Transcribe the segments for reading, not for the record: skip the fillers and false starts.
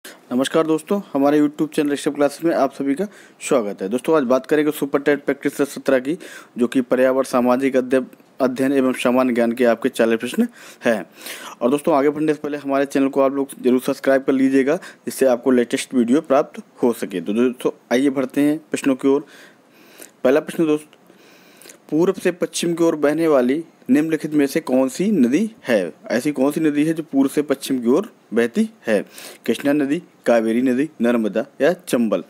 नमस्कार दोस्तों, हमारे YouTube चैनल ऋषभ क्लासेस में आप सभी का स्वागत है। दोस्तों आज बात करेंगे सुपर टेट प्रैक्टिस 17 की, जो कि पर्यावरण, सामाजिक अध्ययन एवं सामान्य ज्ञान के आपके 40 प्रश्न हैं। और दोस्तों आगे बढ़ने से पहले हमारे चैनल को आप लोग जरूर सब्सक्राइब कर लीजिएगा, जिससे आपको लेटेस्ट वीडियो प्राप्त हो सके। तो दोस्तों आइए बढ़ते हैं प्रश्नों की ओर। पहला प्रश्न दोस्तों, पूर्व से पश्चिम की ओर बहने वाली निम्नलिखित में से कौन सी नदी है? ऐसी कौन सी नदी है जो पूर्व से पश्चिम की ओर बहती है? कृष्णा नदी, कावेरी नदी, नर्मदा या चंबल?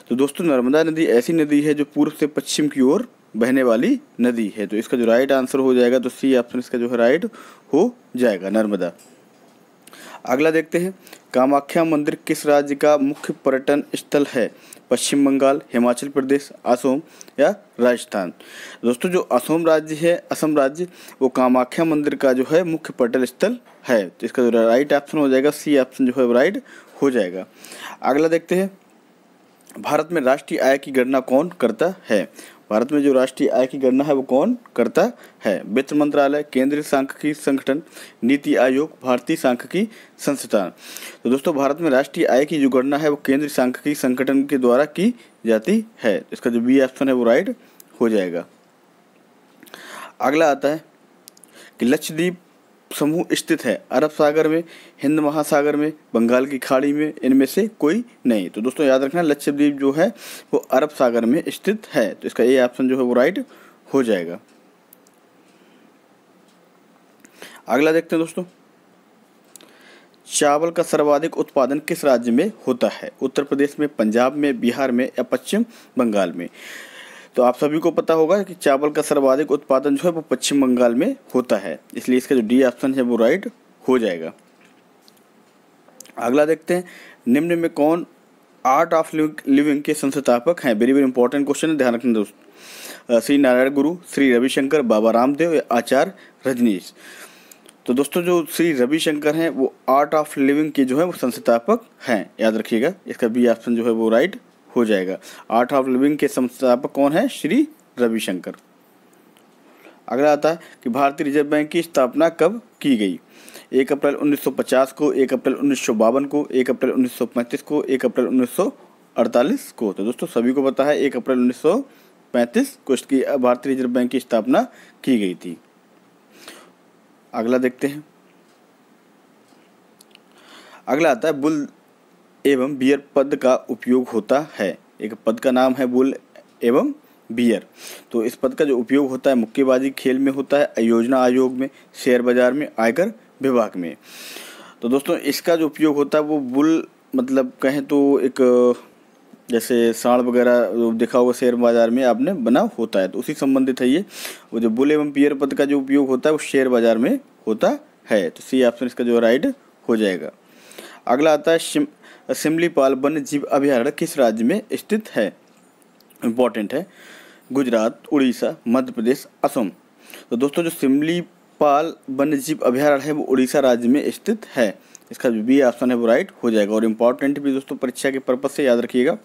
तो दोस्तों नर्मदा नदी ऐसी नदी है जो पूर्व से पश्चिम की ओर बहने वाली नदी है। तो इसका जो राइट आंसर हो जाएगा, तो सी ऑप्शन इसका जो है राइट हो जाएगा, नर्मदा। अगला देखते हैं, कामाख्या मंदिर किस राज्य का मुख्य पर्यटन स्थल है? पश्चिम बंगाल, हिमाचल प्रदेश, असम या राजस्थान? दोस्तों जो असम राज्य है, असम राज्य, वो कामाख्या मंदिर का जो है मुख्य पर्यटन स्थल है। तो इसका जो राइट ऑप्शन हो जाएगा, सी ऑप्शन जो है राइट हो जाएगा। अगला देखते हैं, भारत में राष्ट्रीय आय की गणना कौन करता है? भारत में जो राष्ट्रीय आय की गणना है वो कौन करता है? वित्त मंत्रालय, केंद्रीय सांख्यिकी संगठन, नीति आयोग, भारतीय सांख्यिकी संस्थान? तो दोस्तों भारत में राष्ट्रीय आय की जो गणना है वो केंद्रीय सांख्यिकी संगठन के द्वारा की जाती है। इसका जो बी ऑप्शन है वो राइट हो जाएगा। अगला आता है कि लक्षद्वीप समूह स्थित है अरब सागर में, हिंद महासागर में, बंगाल की खाड़ी में, इनमें से कोई नहीं। तो दोस्तों याद रखना, लक्षद्वीप जो है वो अरब सागर में स्थित है। तो इसका ए ऑप्शन जो है वो राइट हो जाएगा। अगला देखते हैं दोस्तों, चावल का सर्वाधिक उत्पादन किस राज्य में होता है? उत्तर प्रदेश में, पंजाब में, बिहार में या पश्चिम बंगाल में? तो आप सभी को पता होगा कि चावल का सर्वाधिक उत्पादन जो है वो पश्चिम बंगाल में होता है, इसलिए इसका जो डी ऑप्शन है वो राइट हो जाएगा। अगला देखते हैं, निम्न में कौन आर्ट ऑफ लिविंग के संस्थापक हैं? वेरी वेरी इंपॉर्टेंट क्वेश्चन है, ध्यान रखना दोस्तों। श्री नारायण गुरु, श्री रविशंकर, बाबा रामदेव या आचार्य रजनीश? तो दोस्तों जो श्री रविशंकर हैं वो आर्ट ऑफ लिविंग के जो है वो संस्थापक हैं, याद रखिएगा। इसका बी ऑप्शन जो है वो राइट हो जाएगा। आर्ट ऑफ लिविंग के संस्थापक कौन है? श्री रविशंकर। अगला आता है कि भारतीय रिजर्व बैंक की स्थापना कब की गई? 1 अप्रैल 1950 को, 1 अप्रैल 1952 को, 1 अप्रैल 1935 को, 1 अप्रैल 1948 को? तो दोस्तों सभी को पता है 1 अप्रैल 1935 को इसकी भारतीय रिजर्व बैंक की स्थापना की गई थी। अगला देखते हैं, अगला आता है बुल एवं बियर पद का उपयोग होता है। एक पद का नाम है बुल एवं बियर। तो इस पद का जो उपयोग होता है मुक्केबाजी खेल में होता है, योजना आयोग में, शेयर बाजार में, आयकर विभाग में। तो दोस्तों इसका जो उपयोग होता है वो बुल मतलब कहें तो एक जैसे साड़ वगैरह देखा होगा शेयर बाजार में आपने बना होता है, तो उसी संबंधित है ये। वो जो बुल एवं बियर पद का जो उपयोग होता है वो शेयर बाजार में होता है। तो सी ऑप्शन इसका जो राइट हो जाएगा। अगला आता है, सिमलीपाल वन्य जीव अभयारण्य किस राज्य में स्थित है? इम्पॉर्टेंट है, गुजरात, उड़ीसा, मध्य प्रदेश, असम? तो दोस्तों जो सिमलीपाल वन्य जीव अभयारण्य है वो उड़ीसा राज्य में स्थित है। इसका जो बी ऑप्शन है वो राइट हो जाएगा। और इम्पॉर्टेंट भी दोस्तों परीक्षा के पर्पज से याद रखिएगा।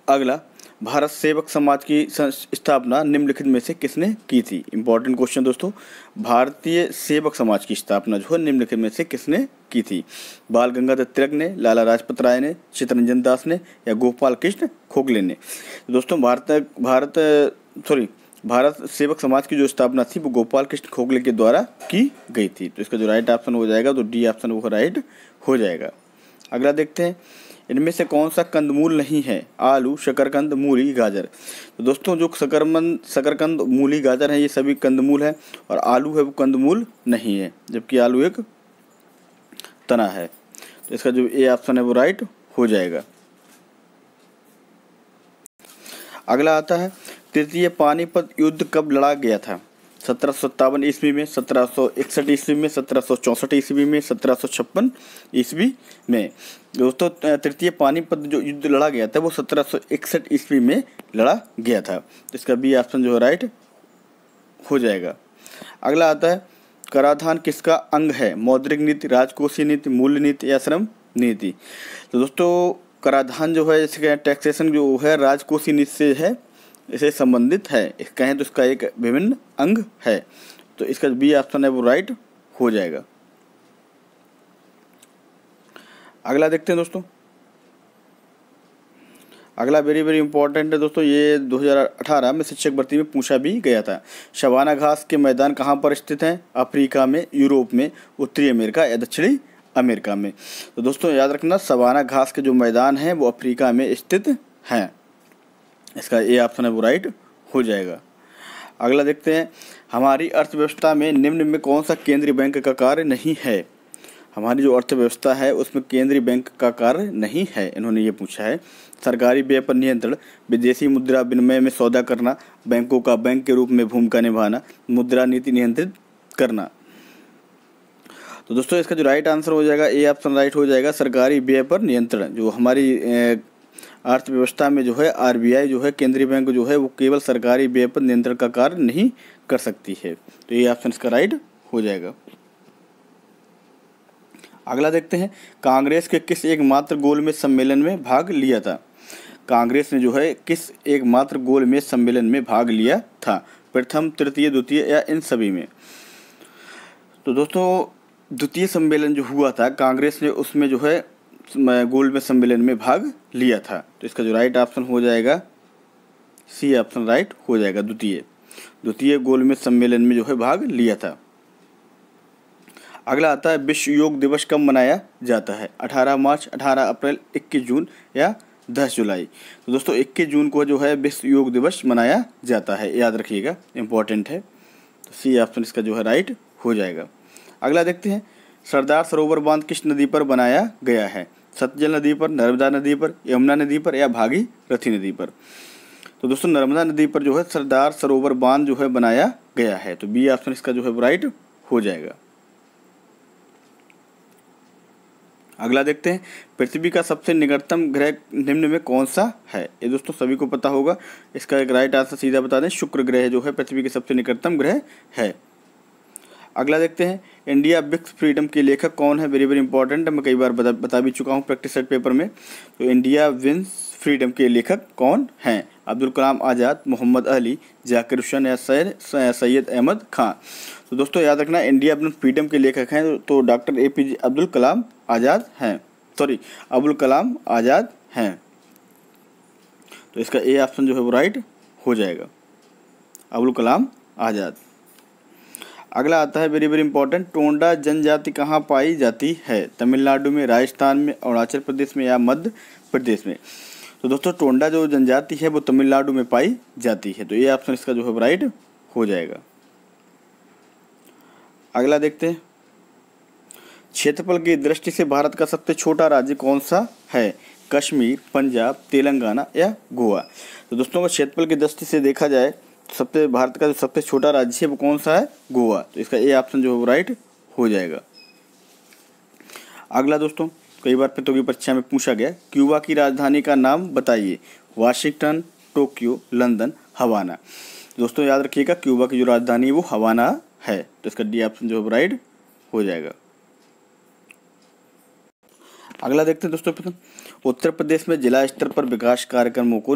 अगला, भारत सेवक समाज की स्थापना निम्नलिखित में से किसने की थी? इंपॉर्टेंट क्वेश्चन दोस्तों, भारतीय सेवक समाज की स्थापना जो है निम्नलिखित में से किसने की थी? बाल गंगाधर तिलक ने, लाला लाजपत राय ने, चित्तरंजन दास ने या गोपाल कृष्ण गोखले ने? दोस्तों भारत सेवक समाज की जो स्थापना थी वो गोपाल कृष्ण गोखले के द्वारा की गई थी। तो इसका जो राइट ऑप्शन हो जाएगा, तो डी ऑप्शन वो राइट हो जाएगा। अगला देखते हैं, इनमें से कौन सा कंदमूल नहीं है? आलू, शकरकंद, मूली, गाजर? तो दोस्तों जो शकरकंद, मूली, गाजर है ये सभी कंदमूल है, और आलू है वो कंदमूल नहीं है, जबकि आलू एक तना है। तो इसका जो ए ऑप्शन है वो राइट हो जाएगा। अगला आता है, तृतीय पानीपत युद्ध कब लड़ा गया था? 1757 ईस्वी में, 1761 ईस्वी में, 1764 ईस्वी में, 1756 ईस्वी में? दोस्तों तृतीय पानीपत जो युद्ध लड़ा गया था वो 1761 ईस्वी में लड़ा गया था। तो इसका बी ऑप्शन जो है राइट हो जाएगा। अगला आता है, कराधान किसका अंग है? मौद्रिक नीति, राजकोषीय नीति, मूल्य नीति या श्रम नीति? तो दोस्तों कराधान जो है जैसे टैक्सेशन जो है राजकोषीय नीति से है, इसे संबंधित है, कहें तो इसका एक विभिन्न अंग है। तो इसका बी ऑप्शन है वो राइट हो जाएगा। अगला देखते हैं दोस्तों, अगला वेरी वेरी इंपॉर्टेंट है दोस्तों, ये 2018 में शिक्षक भर्ती में पूछा भी गया था। शबाना घास के मैदान कहाँ पर स्थित हैं? अफ्रीका में, यूरोप में, उत्तरी अमेरिका या दक्षिणी अमेरिका में? तो दोस्तों याद रखना, शबाना घास के जो मैदान हैं वो अफ्रीका में स्थित हैं। इसका ए ऑप्शन है वो राइट हो जाएगा। अगला देखते हैं, हमारी अर्थव्यवस्था में निम्न में कौन सा केंद्रीय बैंक का कार्य नहीं है? हमारी जो अर्थव्यवस्था है उसमें केंद्रीय बैंक का कार्य नहीं है, इन्होंने ये पूछा है। सरकारी व्यय पर नियंत्रण, विदेशी मुद्रा विनिमय में सौदा करना, बैंकों का बैंक के रूप में भूमिका निभाना, मुद्रा नीति नियंत्रित करना। तो दोस्तों इसका जो राइट आंसर हो जाएगा, ए ऑप्शन राइट हो जाएगा, सरकारी व्यय पर नियंत्रण। जो हमारी अर्थव्यवस्था में जो है आरबीआई जो है, केंद्रीय बैंक जो है, वो केवल सरकारी व्यय पर नियंत्रण का कार्य नहीं कर सकती है। तो ये ऑप्शन इसका राइट हो जाएगा। अगला देखते हैं, कांग्रेस के किस एकमात्र गोलमेज सम्मेलन में भाग लिया था? कांग्रेस ने जो है किस एकमात्र गोलमेज सम्मेलन में भाग लिया था? प्रथम, तृतीय, द्वितीय या इन सभी में? तो दोस्तों द्वितीय सम्मेलन जो हुआ था कांग्रेस ने, उसमें जो है गोलमेज सम्मेलन में भाग लिया था। तो इसका जो राइट ऑप्शन हो जाएगा सी ऑप्शन राइट हो जाएगा, द्वितीय गोलमेज सम्मेलन में जो है भाग लिया था। अगला आता है, विश्व योग दिवस कब मनाया जाता है? 18 मार्च, 18 अप्रैल, 21 जून या 10 जुलाई? तो दोस्तों 21 जून को जो है विश्व योग दिवस मनाया जाता है, याद रखिएगा, इंपॉर्टेंट है। तो सी ऑप्शन इसका जो है राइट हो जाएगा। अगला देखते हैं, सरदार सरोवर बांध किस नदी पर बनाया गया है? सतलज नदी पर, नर्मदा नदी पर, यमुना नदी पर या भागीरथी नदी पर? तो दोस्तों नर्मदा नदी पर जो है सरदार सरोवर बांध जो है बनाया गया है। तो बी ऑप्शन इसका जो है राइट हो जाएगा। अगला देखते हैं, पृथ्वी का सबसे निकटतम ग्रह निम्न में कौन सा है? ये दोस्तों सभी को पता होगा, इसका एक राइट आंसर सीधा बता दें, शुक्र ग्रह जो है पृथ्वी के सबसे निकटतम ग्रह है। अगला देखते हैं, इंडिया बिक्स फ्रीडम के लेखक कौन है? वेरी वेरी इंपॉर्टेंट, मैं कई बार बता भी चुका हूँ प्रैक्टिस सेट पेपर में। तो इंडिया विंस फ्रीडम के लेखक कौन हैं? अब्दुल कलाम आज़ाद, मोहम्मद अली, जाकिर हुसैन या सैयद अहमद खान? तो दोस्तों याद रखना, इंडिया विंस फ्रीडम के लेखक हैं तो डॉक्टर APJ अब्दुल कलाम आज़ाद हैं, अब्दुल कलाम आज़ाद हैं। तो इसका ए ऑप्शन जो है वो राइट हो जाएगा, अब्दुल कलाम आज़ाद। अगला आता है वेरी वेरी इंपॉर्टेंट, टोंडा जनजाति कहाँ पाई जाती है? तमिलनाडु में, राजस्थान में, अरुणाचल प्रदेश में या मध्य प्रदेश में? तो दोस्तों टोंडा जो जनजाति है वो तमिलनाडु में पाई जाती है। तो ये ऑप्शन इसका जो है राइट हो जाएगा। अगला देखते हैं, क्षेत्रफल की दृष्टि से भारत का सबसे छोटा राज्य कौन सा है? कश्मीर, पंजाब, तेलंगाना या गोवा? तो दोस्तों का क्षेत्रफल की दृष्टि से देखा जाए भारत का जो सबसे छोटा राज्य है वो कौन सा है? गोवा। तो इसका ए ऑप्शन जो है राइट हो जाएगा। अगला दोस्तों, कई बार प्रतियोगी परीक्षा में पूछा गया, क्यूबा की राजधानी का नाम बताइए। Washington, Tokyo, London, Havana? दोस्तों याद रखिएगा, क्यूबा की जो राजधानी है वो हवाना है। तो इसका डी ऑप्शन जो है राइट हो जाएगा। अगला देखते हैं दोस्तों, उत्तर प्रदेश में जिला स्तर पर विकास कार्यक्रमों को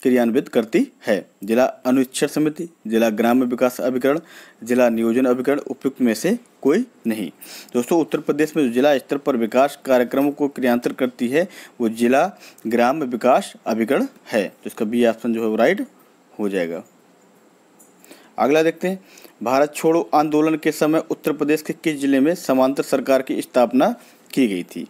क्रियान्वित करती है। जिला अनुच्छेद समिति, जिला ग्राम्य विकास अभिकरण, जिला नियोजन अभिकरण, उपयुक्त में से कोई नहीं? दोस्तों उत्तर प्रदेश में जो जिला स्तर पर विकास कार्यक्रमों को क्रियान्वित करती है वो जिला ग्राम्य विकास अभिकरण है। तो इसका बी ऑप्शन जो है वो राइट हो जाएगा। अगला देखते हैं, भारत छोड़ो आंदोलन के समय उत्तर प्रदेश के किस जिले में समांतर सरकार की स्थापना की गई थी?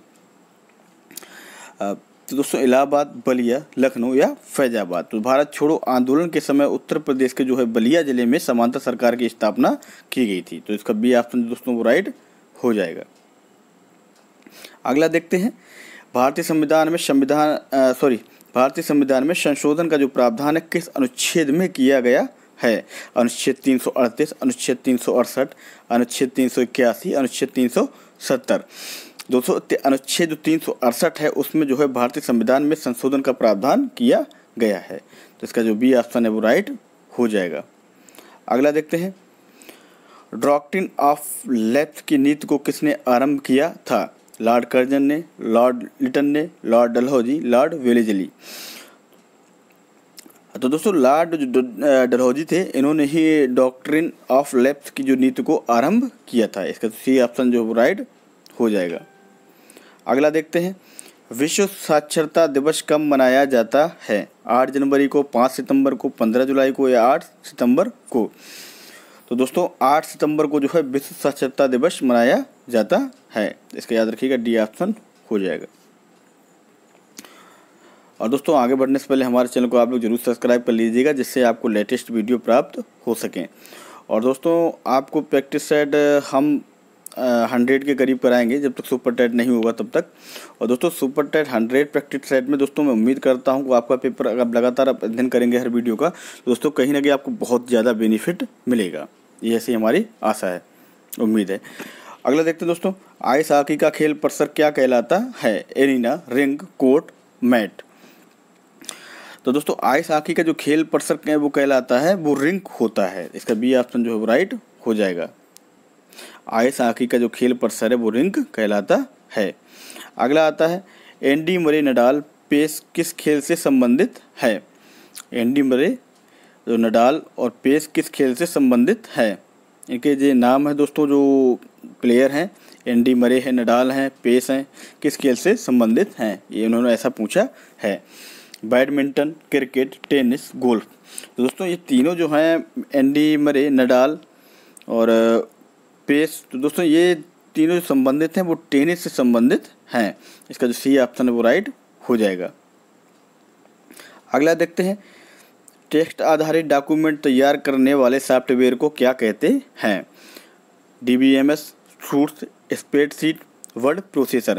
तो दोस्तों इलाहाबाद, बलिया, लखनऊ या फैजाबाद? तो भारत छोड़ो आंदोलन के समय उत्तर प्रदेश के जो है बलिया जिले में समांतर सरकार की स्थापना की गई थी। तो इसका बी ऑप्शन दोस्तों वो राइट हो जाएगा। अगला देखते हैं, भारतीय संविधान में संशोधन का जो प्रावधान है किस अनुच्छेद में किया गया है? अनुच्छेद 338, अनुच्छेद 368, अनुच्छेद 381, अनुच्छेद 370? दोस्तों अनुच्छेद 368 है उसमें जो है भारतीय संविधान में संशोधन का प्रावधान किया गया है। तो इसका जो बी ऑप्शन है वो राइट हो जाएगा। अगला देखते हैं, डॉक्ट्रिन ऑफ लेफ्ट की नीति को किसने आरंभ किया था? लॉर्ड कर्जन ने, लॉर्ड लिटन ने, लॉर्ड डलहौजी, लॉर्ड वेलेस्ली? तो दोस्तों लॉर्ड डलहौजी थे, इन्होंने ही डॉक्ट्रिन ऑफ लेफ्ट की जो नीति को आरंभ किया था। इसका सी ऑप्शन जो राइट हो जाएगा। अगला देखते हैं, विश्व साक्षरता दिवस कब मनाया जाता है? 8 जनवरी को, 5 सितंबर को, 15 जुलाई को या 8 सितंबर को? तो दोस्तों 8 सितंबर को जो है विश्व साक्षरता दिवस मनाया जाता है। इसका याद रखिएगा, डी ऑप्शन हो जाएगा। और दोस्तों आगे बढ़ने से पहले हमारे चैनल को आप लोग जरूर सब्सक्राइब कर लीजिएगा, जिससे आपको लेटेस्ट वीडियो प्राप्त हो सकें। और दोस्तों आपको प्रैक्टिस सेट हम 100 के करीब कराएंगे, जब तक सुपर टेट नहीं होगा तब तक। और दोस्तों सुपर टेट 100 प्रैक्टिस सेट में दोस्तों मैं उम्मीद करता हूं कि आपका पेपर अगर लगातार अध्ययन करेंगे हर वीडियो का, तो दोस्तों कहीं ना कहीं आपको बहुत ज़्यादा बेनिफिट मिलेगा, ये ऐसी हमारी आशा है, उम्मीद है। अगला देखते हैं दोस्तों, आइस हॉकी का खेल परिसर क्या कहलाता है? Arena, ring, court, mat? तो दोस्तों आइस हॉकी का जो खेल परिसर है वो कहलाता है, वो रिंक होता है। इसका बी ऑप्शन जो है वो राइट हो जाएगा। आइस हॉकी का जो खेल परिसर है वो रिंक कहलाता है। अगला आता है, एंडी मरे नडाल पेस किस खेल से संबंधित है? एंडी मरे जो नडाल और पेस किस खेल से संबंधित है? इनके जो नाम है दोस्तों, जो प्लेयर हैं, एंडी मरे है, नडाल हैं, पेस हैं, किस खेल से संबंधित हैं, ये उन्होंने ऐसा पूछा है। Badminton, cricket, tennis, golf? तो दोस्तों ये तीनों जो हैं, एंडी मरे, नडाल और पेस, तो दोस्तों ये तीनों जो संबंधित हैं वो टेनिस से संबंधित हैं। इसका जो सी ऑप्शन है वो राइट हो जाएगा। अगला देखते हैं, टेक्स्ट आधारित डॉक्यूमेंट तैयार करने वाले सॉफ्टवेयर को क्या कहते हैं? DBMS, suits, spreadsheet, word processor?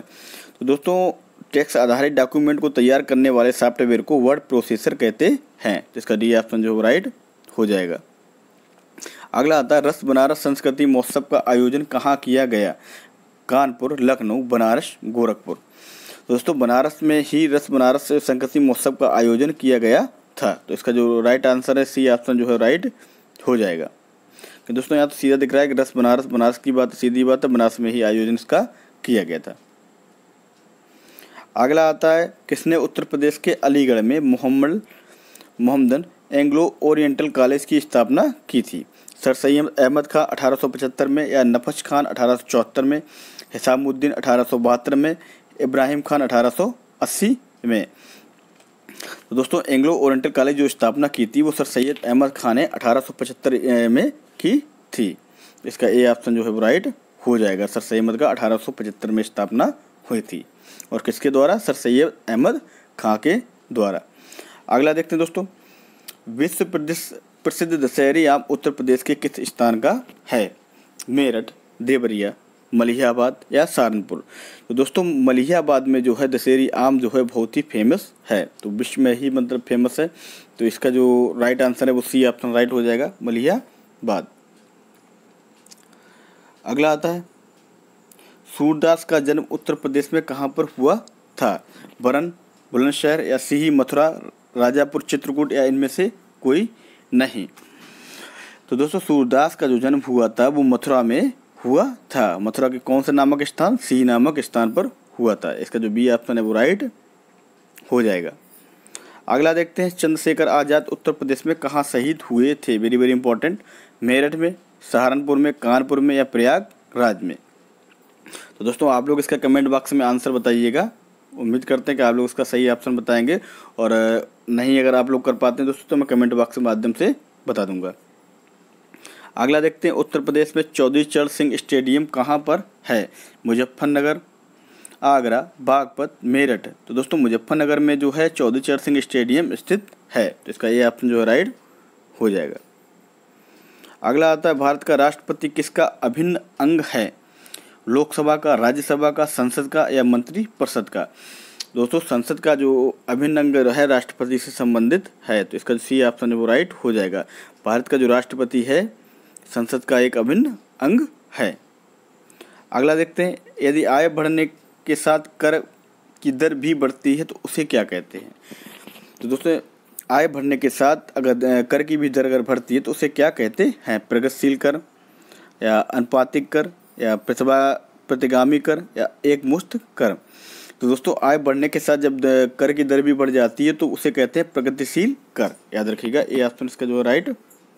तो दोस्तों टेक्स्ट आधारित डॉक्यूमेंट को तैयार करने वाले सॉफ्टवेयर को वर्ड प्रोसेसर कहते हैं। जिसका डी ऑप्शन जो राइट हो जाएगा। अगला आता है, रस बनारस संस्कृति महोत्सव का आयोजन कहाँ किया गया? कानपुर, लखनऊ, बनारस, गोरखपुर? दोस्तों बनारस में ही रस बनारस संस्कृति महोत्सव का आयोजन किया गया था। तो इसका जो राइट आंसर है, सी ऑप्शन जो है राइट हो जाएगा। कि दोस्तों यहाँ तो सीधा दिख रहा है कि रस बनारस, बनारस की बात सीधी बात है, बनारस में ही आयोजन इसका किया गया था। अगला आता है, किसने उत्तर प्रदेश के अलीगढ़ में मोहम्मदन एंग्लो ओरिएंटल कॉलेज की स्थापना की थी? सर सैयद अहमद खान 1875 में या नफस खान 1874 में, हिसामुद्दीन 1872 में, इब्राहिम खान 1880 में? तो दोस्तों एंग्लो ओरिएंटल कॉलेज जो स्थापना की थी वो सर सैयद अहमद खान ने 1875 में की थी। इसका ए ऑप्शन जो है वो राइट हो जाएगा। सर सैयद अहमद का 1875 में स्थापना हुई थी। और किसके द्वारा? सर सैयद अहमद खां के द्वारा। अगला देखते हैं दोस्तों, विश्व प्रसिद्ध दशहरी आम उत्तर प्रदेश के किस स्थान का है? मेरठ, देवरिया, मलिहाबाद या सहारनपुर? तो दोस्तों मलिहाबाद में जो है दशहरी आम जो है बहुत ही फेमस है, तो विश्व में ही मतलब फेमस है। तो इसका जो राइट आंसर है वो सी ऑप्शन राइट हो जाएगा, मलिहाबाद। अगला आता है, सूरदास का जन्म उत्तर प्रदेश में कहाँ पर हुआ था? बरन, बुलंदशहर या सीही, मथुरा, राजापुर, चित्रकूट या इनमें से कोई नहीं? तो दोस्तों सूरदास का जो जन्म हुआ था वो मथुरा में हुआ था। मथुरा के कौन से नामक स्थान? सीही नामक स्थान पर हुआ था। इसका जो बी ऑप्शन है वो राइट हो जाएगा। अगला देखते हैं, चंद्रशेखर आज़ाद उत्तर प्रदेश में कहाँ शहीद हुए थे? Very very important. मेरठ में, सहारनपुर में, कानपुर में या प्रयागराज में? तो दोस्तों आप लोग इसका कमेंट बॉक्स में आंसर बताइएगा। उम्मीद करते हैं कि आप लोग इसका सही ऑप्शन बताएंगे, और नहीं अगर आप लोग कर पाते हैं दोस्तों तो मैं कमेंट बॉक्स के माध्यम से बता दूंगा। अगला देखते हैं, उत्तर प्रदेश में चौधरी चरण सिंह स्टेडियम कहाँ पर है? मुजफ्फरनगर, आगरा, बागपत, मेरठ? तो दोस्तों मुजफ्फरनगर में जो है चौधरी चरण सिंह स्टेडियम स्थित है। तो इसका ये ऑप्शन जो है राइट हो जाएगा। अगला आता है, भारत का राष्ट्रपति किसका अभिन्न अंग है? लोकसभा का, राज्यसभा का, संसद का या मंत्री परिषद का? दोस्तों संसद का जो अभिन्न अंग है राष्ट्रपति से संबंधित है। तो इसका सी ऑप्शन है वो राइट हो जाएगा। भारत का जो राष्ट्रपति है संसद का एक अभिन्न अंग है। अगला देखते हैं, यदि आय बढ़ने के साथ कर की दर भी बढ़ती है तो उसे क्या कहते हैं? तो दोस्तों आय बढ़ने के साथ अगर कर की भी दर अगर बढ़ती है तो उसे क्या कहते हैं? प्रगतिशील कर या अनुपातिक कर या प्रतिगामी कर या एक मुश्त कर? तो दोस्तों आय बढ़ने के साथ जब कर की दर भी बढ़ जाती है तो उसे कहते हैं प्रगतिशील कर। याद रखिएगा, ये ऑप्शन इसका जो राइट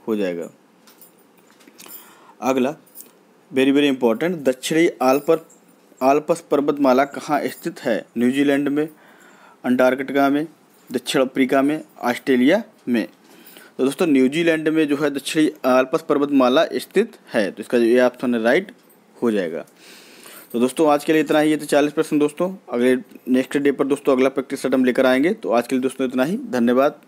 हो जाएगा। अगला वेरी वेरी इंपॉर्टेंट, दक्षिणी आल्प्स पर्वतमाला कहाँ स्थित है? न्यूजीलैंड में, अंटार्कटिका में, दक्षिण अफ्रीका में, ऑस्ट्रेलिया में। तो दोस्तों न्यूजीलैंड में जो है दक्षिणी आल्प्स पर्वतमाला स्थित है, तो इसका ये ऑप्शन राइट हो जाएगा। तो दोस्तों आज के लिए इतना ही। ये तो 40 प्रश्न दोस्तों। अगले नेक्स्ट डे पर दोस्तों अगला प्रैक्टिस सेट हम लेकर आएंगे। तो आज के लिए दोस्तों इतना ही। धन्यवाद।